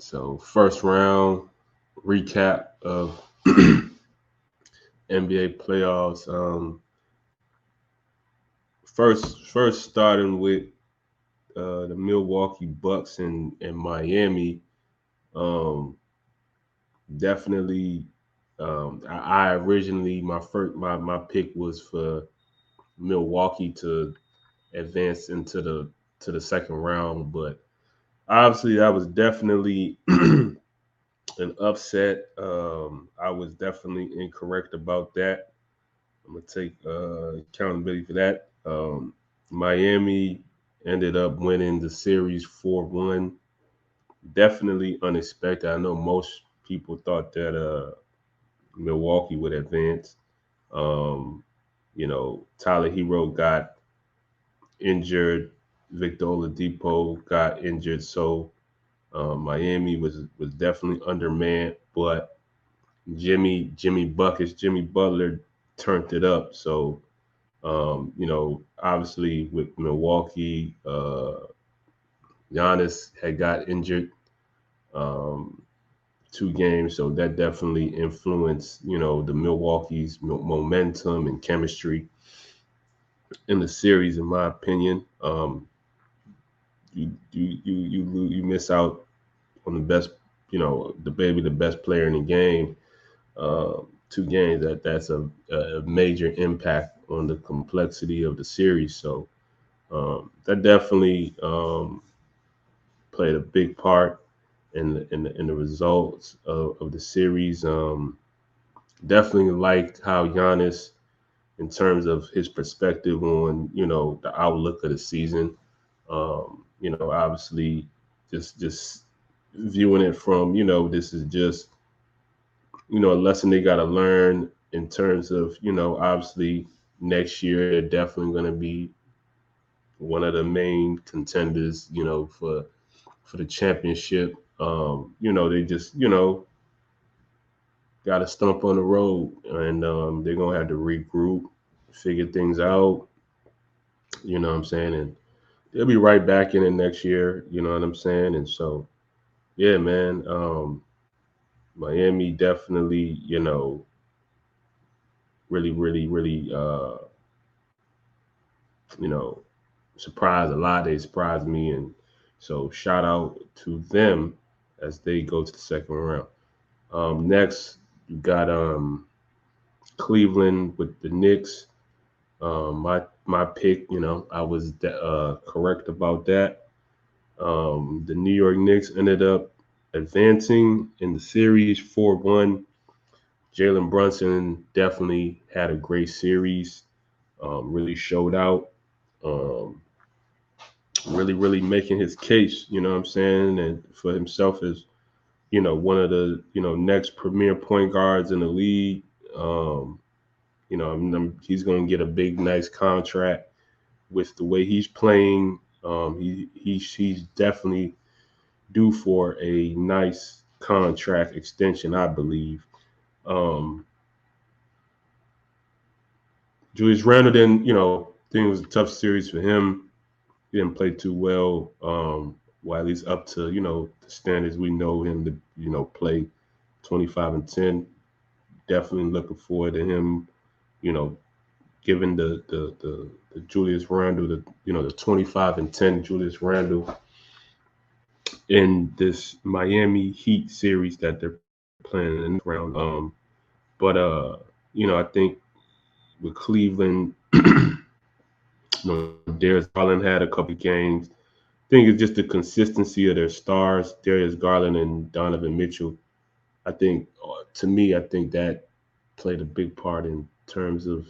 So first round recap of NBA playoffs. First starting with the Milwaukee Bucks and Miami. Um, Definitely. I originally my pick was for Milwaukee to advance into the second round, but obviously that was definitely an upset. I was definitely incorrect about that. I'm gonna take accountability for that. Miami ended up winning the series 4-1. Definitely unexpected. I know most people thought that Milwaukee would advance. Um, Tyler Hero got injured. Victor Oladipo got injured. So Miami was definitely undermanned, but Jimmy Buckets, Jimmy Butler turned it up. So obviously with Milwaukee, Giannis had got injured um, 2 games, so that definitely influenced the Milwaukee's momentum and chemistry in the series, in my opinion. You miss out on the best, the best player in the game. 2 games that's a major impact on the complexity of the series. So that definitely played a big part in the results of the series. Definitely liked how Giannis, in terms of his perspective on the outlook of the season. Obviously, just viewing it from this is just a lesson they got to learn in terms of obviously next year they're definitely going to be one of the main contenders for the championship. They just got to stump on the road, and they're gonna have to regroup, figure things out. You know what I'm saying? And they'll be right back in it next year. You know what I'm saying? And so, yeah, man, Miami definitely, really, really, really, you know, surprised a lot. They surprised me, and so shout out to them as they go to the second round. Next, you got Cleveland with the Knicks. My pick, I was correct about that. The New York Knicks ended up advancing in the series 4-1. Jalen Brunson definitely had a great series. Really showed out. Um, really, really making his case. You know what I'm saying, and for himself as one of the next premier point guards in the league. Um, he's going to get a big, nice contract with the way he's playing. He's definitely due for a nice contract extension, I believe. Um, Julius Randle didn't, I think it was a tough series for him. He didn't play too well. Well, at least up to the standards we know him to play 25-10. Definitely looking forward to him. You know, given the Julius Randle, the 25-10 Julius Randle in this Miami Heat series that they're playing in the next round. I think with Cleveland, Darius Garland had a couple games. I think it's just the consistency of their stars, Darius Garland and Donovan Mitchell. I think, to me, I think that played a big part in terms of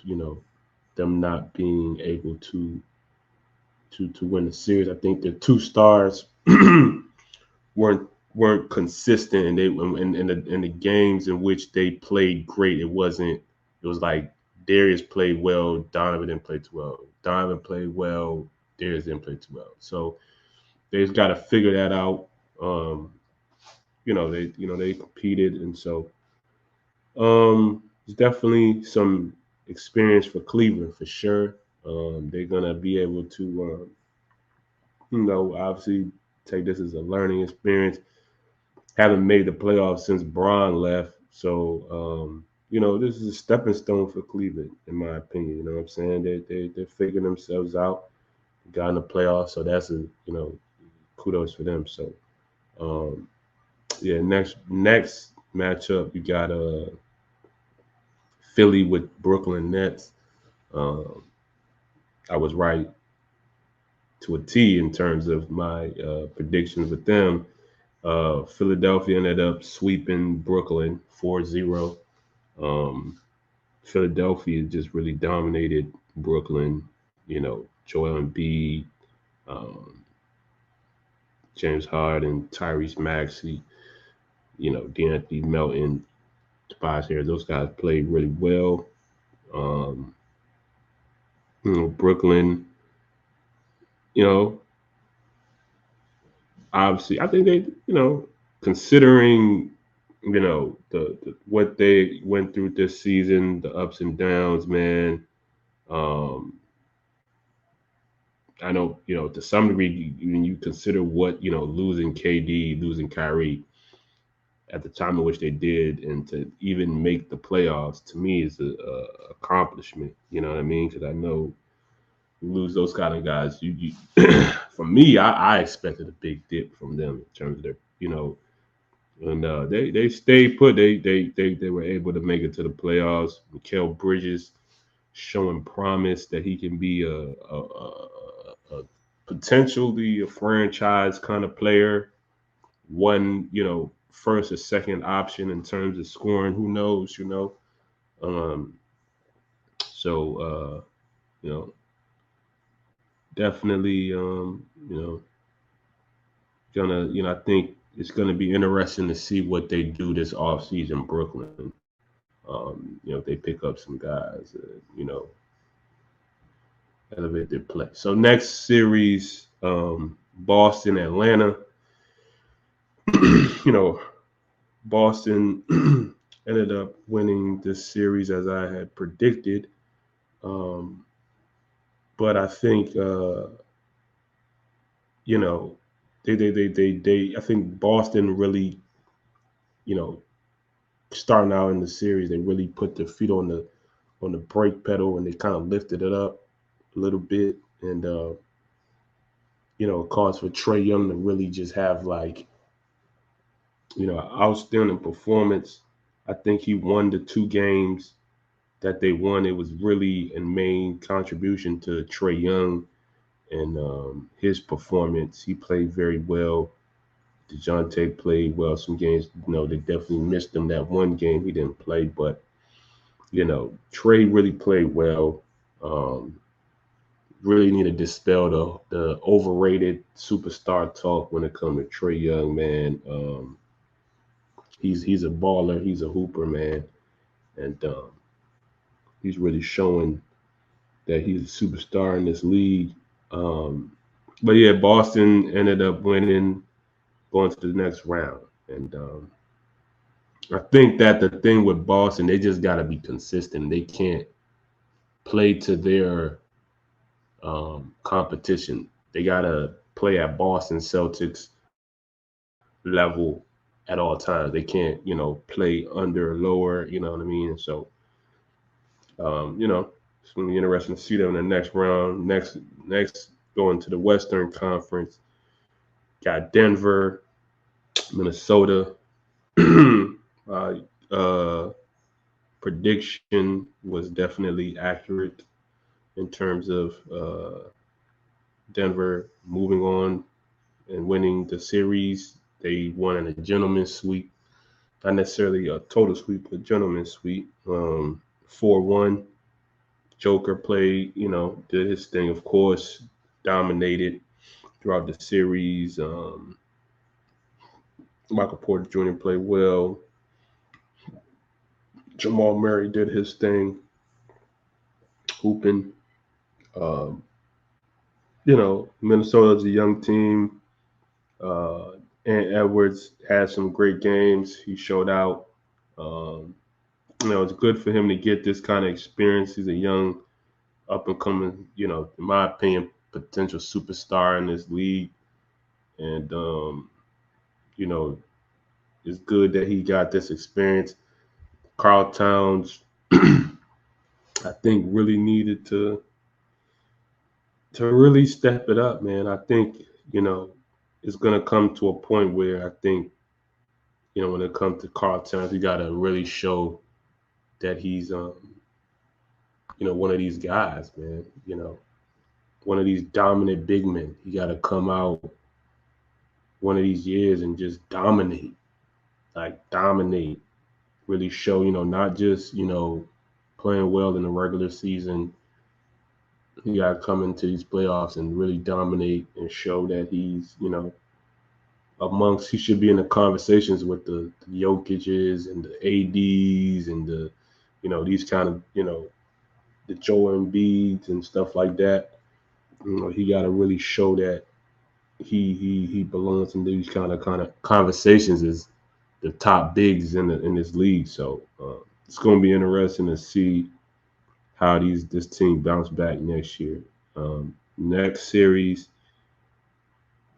them not being able to win the series. I think the two stars weren't weren't consistent, and they in the games in which they played great. It wasn't. It was like Darius played well, Donovan didn't play too well. Donovan played well, Darius didn't play too well. So they just got to figure that out. Um, they competed, and so it's definitely some experience for Cleveland for sure. They're gonna be able to, obviously take this as a learning experience. haven't made the playoffs since Braun left. So this is a stepping stone for Cleveland, in my opinion. You know what I'm saying? They're figuring themselves out, got in the playoffs, so that's kudos for them. So um, yeah, next matchup you got Philly with Brooklyn Nets. Um, I was right to a T in terms of my predictions with them. Philadelphia ended up sweeping Brooklyn 4-0. Philadelphia just really dominated Brooklyn. Joel Embiid, um, James Harden, Tyrese Maxey, D'Anthony Melton, Tobias Harris. Those guys played really well. Um, Brooklyn, you know, obviously, I think they, considering, the what they went through this season, the ups and downs, man. Um, I know, to some degree, when you consider what, losing KD, losing Kyrie at the time in which they did, and to even make the playoffs, to me is a accomplishment. You know what I mean? Because I know you lose those kind of guys. You for me, I expected a big dip from them in terms of their, and they stayed put. They were able to make it to the playoffs. Mikal Bridges showing promise that he can be a potentially a franchise kind of player. One, first or second option in terms of scoring. Who knows? Um, so you know, definitely, I think it's gonna be interesting to see what they do this offseason, Brooklyn. If they pick up some guys, elevate their play. So next series, Boston, Atlanta. you know, Boston ended up winning this series as I had predicted. Um, but I think you know, I think Boston really, you know, starting out in the series, they really put their feet on the brake pedal and they kind of lifted it up a little bit, and caused for Trae Young to really just have like, outstanding performance. I think he won the two games that they won. It was really a main contribution to Trae Young and his performance. He played very well. DeJounte played well some games. They definitely missed him that one game. He didn't play, but, Trae really played well. Um, really need to dispel the overrated superstar talk when it comes to Trae Young, man. He's a baller. He's a hooper, man. And he's really showing that he's a superstar in this league. Um, but yeah, Boston ended up winning, going to the next round. And I think that the thing with Boston, they just got to be consistent. They can't play to their competition. They got to play at Boston Celtics level at all times. They can't, play under or lower, you know what I mean? So, it's going to be interesting to see them in the next round. Next, going to the Western Conference, got Denver, Minnesota. My prediction was definitely accurate in terms of Denver moving on and winning the series. They won in a gentleman's sweep, not necessarily a total sweep, but gentleman's sweep. 4-1. Joker played, did his thing, of course, dominated throughout the series. Michael Porter Jr. played well. Jamal Murray did his thing, hooping. Um, Minnesota's a young team. And Edwards had some great games. He showed out. Um, it's good for him to get this kind of experience. He's a young, up and coming, in my opinion, potential superstar in this league. And, you know, it's good that he got this experience. Carl Towns, I think, really needed to really step it up, man. I think, you know, it's gonna come to a point where I think, you know, when it comes to Carl Towns, you gotta really show that he's you know, one of these guys, man. You know, one of these dominant big men. He gotta come out one of these years and just dominate. Like dominate. Really show, you know, not just, you know, playing well in the regular season. He got to come into these playoffs and really dominate and show that he's, you know, he should be in the conversations with the Jokic's and the ADs and the, you know, these kind of, you know, the Joel Embiids and stuff like that. You know, he got to really show that he belongs in these kind of conversations as the top bigs in this league. So it's going to be interesting to see how this team bounce back next year. Next series,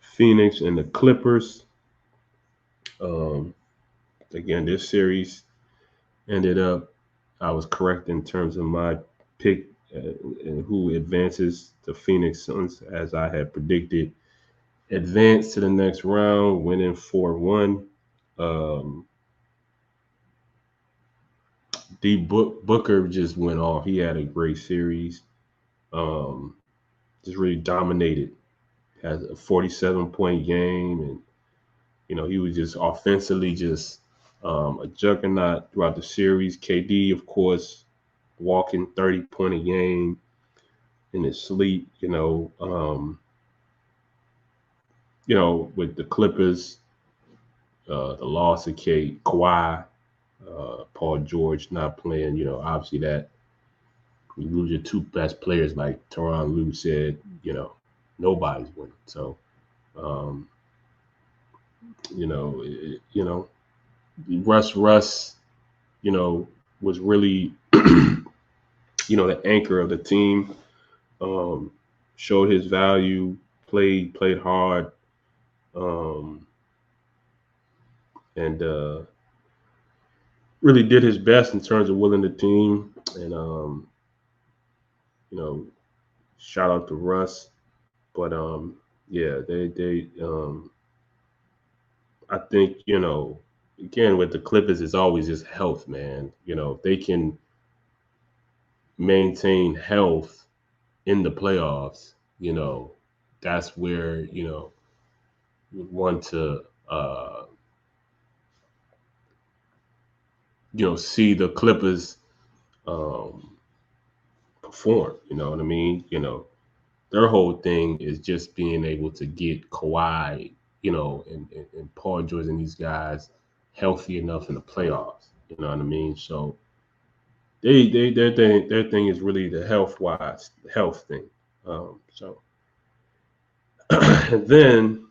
Phoenix and the Clippers. Um, Again, this series ended up, I was correct in terms of my pick and who advances. The Phoenix Suns, as I had predicted, advanced to the next round, winning 4-1. Um, Booker just went off. He had a great series. Um, just really dominated. Has a 47-point game, and you know he was just offensively just a juggernaut throughout the series. KD, of course, walking 30-point a game in his sleep. With the Clippers, the loss of Kawhi, Paul George not playing. You know, obviously that you lose your two best players, like Tyronn Lue said. You know, nobody's winning. So, um, Russ, you know, was really, the anchor of the team. Um, Showed his value, played hard, um, and really did his best in terms of willing the team. And you know, shout out to Russ. But yeah, they I think, again with the Clippers, it's always just health, man. You know, if they can maintain health in the playoffs, that's where, you want to see the Clippers um perform, you know what I mean? Their whole thing is just being able to get Kawhi, and Paul George and these guys healthy enough in the playoffs. You know what I mean? So their thing is really the health thing. So and then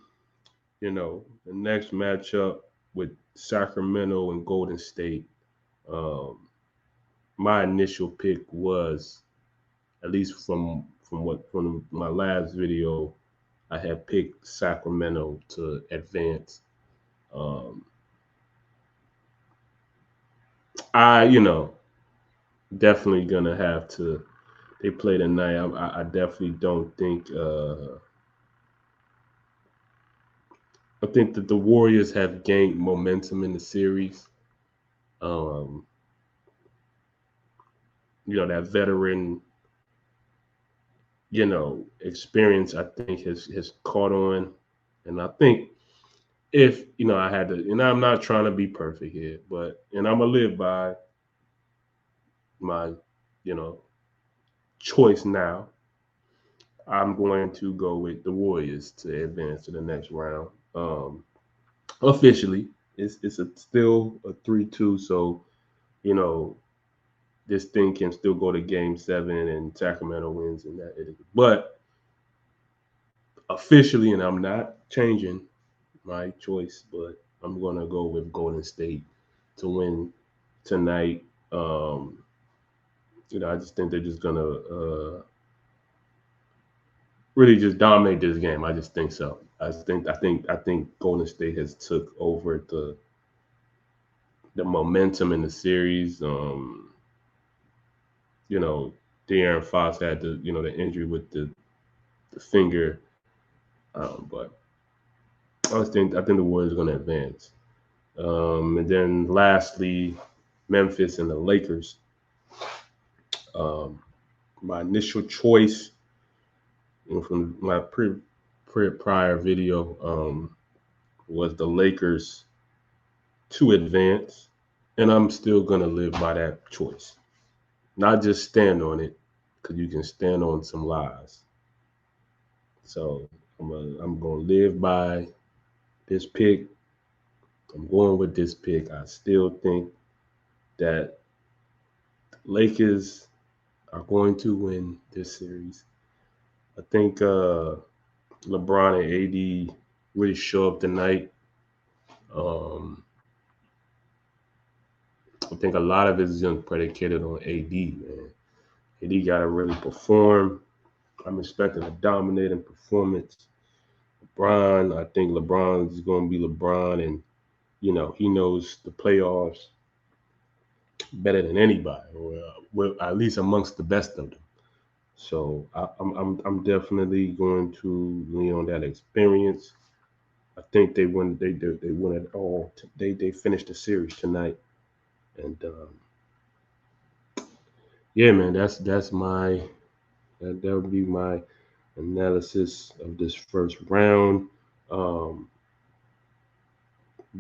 the next matchup with Sacramento and Golden State. Um, my initial pick was, at least from my last video, I had picked Sacramento to advance. Um, I, definitely gonna have to. They play tonight. I definitely don't think. I think that the Warriors have gained momentum in the series. Um, that veteran, experience, I think has caught on, and I think if I had to, and I'm not trying to be perfect here, but I'm gonna live by my, you know, choice now. I'm going to go with the Warriors to advance to the next round. Officially, it's still a 3-2, so you know this thing can still go to Game 7 and Sacramento wins, and that. But officially, and I'm not changing my choice, but I'm gonna go with Golden State to win tonight. I just think they're just gonna really just dominate this game. I just think so. I think Golden State has took over the momentum in the series. You know, De'Aaron Fox had the injury with the finger, but I think the Warriors are going to advance. And then lastly, Memphis and the Lakers. Um, my initial choice, from my prior video, was the Lakers to advance, and I'm still gonna live by that choice. Not just stand on it, because you can stand on some lies. So I'm gonna live by this pick. I'm going with this pick. I still think that Lakers are going to win this series. I think LeBron and AD really show up tonight. Um, I think a lot of it is just predicated on AD, man. AD got to really perform. I'm expecting a dominating performance. I think LeBron is going to be LeBron, and he knows the playoffs better than anybody, or well, at least amongst the best of them. So I'm definitely going to lean on that experience. I think they win. They win it all. They finished the series tonight, and yeah, man, that's my that would be my analysis of this first round. Um,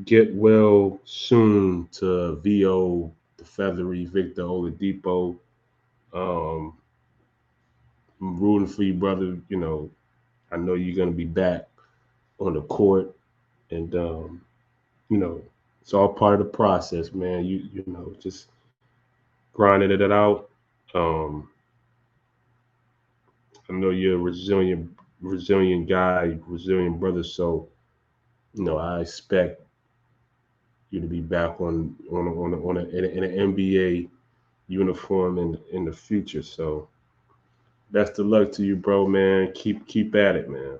get well soon to VO the feathery Victor Oladipo. Um, I'm rooting for you, brother. I know you're gonna be back on the court, and you know, it's all part of the process, man. Just grinding it out. Um, I know you're a resilient guy, resilient brother. So I expect you to be back in an NBA uniform in the future. So best of luck to you, bro, man. Keep at it, man.